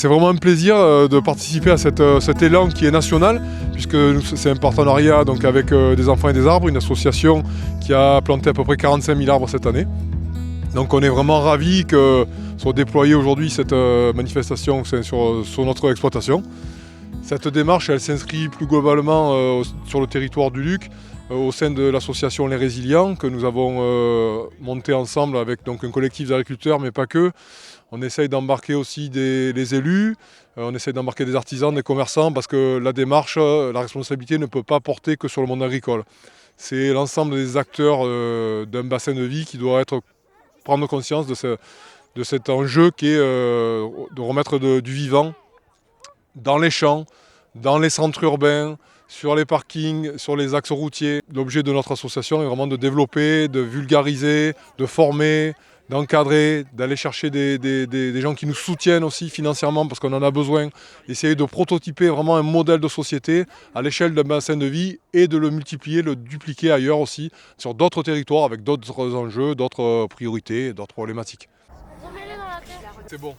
C'est vraiment un plaisir de participer à cet élan qui est national, puisque c'est un partenariat donc, avec des enfants et des arbres, une association qui a planté à peu près 45 000 arbres cette année. Donc on est vraiment ravis que soit déployée aujourd'hui cette manifestation sur notre exploitation. Cette démarche, elle s'inscrit plus globalement sur le territoire du Luc, au sein de l'association Les Résilients, que nous avons monté ensemble avec donc, un collectif d'agriculteurs, mais pas que. On essaye d'embarquer aussi les élus, on essaye d'embarquer des artisans, des commerçants, parce que la démarche, la responsabilité ne peut pas porter que sur le monde agricole. C'est l'ensemble des acteurs d'un bassin de vie qui doit prendre conscience de cet enjeu qui est de remettre du vivant dans les champs, dans les centres urbains, sur les parkings, sur les axes routiers. L'objet de notre association est vraiment de développer, de vulgariser, de former, d'encadrer, d'aller chercher des gens qui nous soutiennent aussi financièrement parce qu'on en a besoin, essayer de prototyper vraiment un modèle de société à l'échelle d'un bassin de vie et de le multiplier, le dupliquer ailleurs aussi, sur d'autres territoires avec d'autres enjeux, d'autres priorités, d'autres problématiques. C'est bon.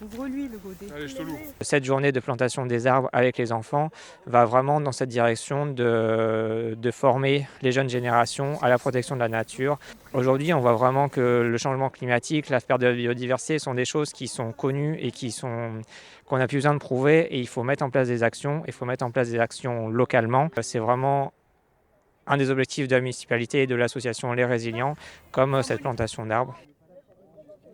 Ouvre-lui le godet. Allez, je te l'ouvre. Cette journée de plantation des arbres avec les enfants va vraiment dans cette direction de former les jeunes générations à la protection de la nature. Aujourd'hui, on voit vraiment que le changement climatique, la perte de la biodiversité sont des choses qui sont connues et qu'on n'a plus besoin de prouver, et il faut mettre en place des actions, il faut mettre en place des actions localement. C'est vraiment un des objectifs de la municipalité et de l'association Les Résilients, comme cette plantation d'arbres.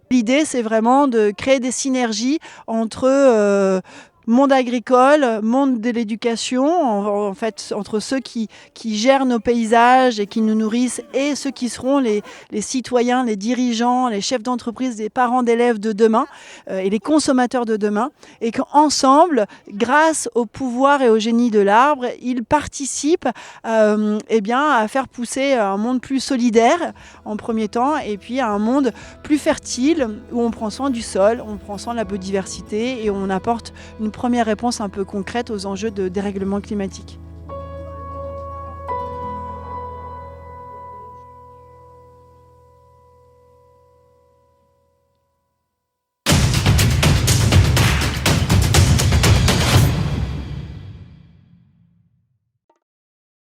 L'idée, c'est vraiment de créer des synergies entre monde agricole, monde de l'éducation, en fait, entre ceux qui gèrent nos paysages et qui nous nourrissent et ceux qui seront les citoyens, les dirigeants, les chefs d'entreprise, les parents d'élèves de demain et les consommateurs de demain. Et qu'ensemble, grâce au pouvoir et au génie de l'arbre, ils participent à faire pousser un monde plus solidaire en premier temps, et puis à un monde plus fertile où on prend soin du sol, on prend soin de la biodiversité et on apporte une première réponse un peu concrète aux enjeux de dérèglement climatique.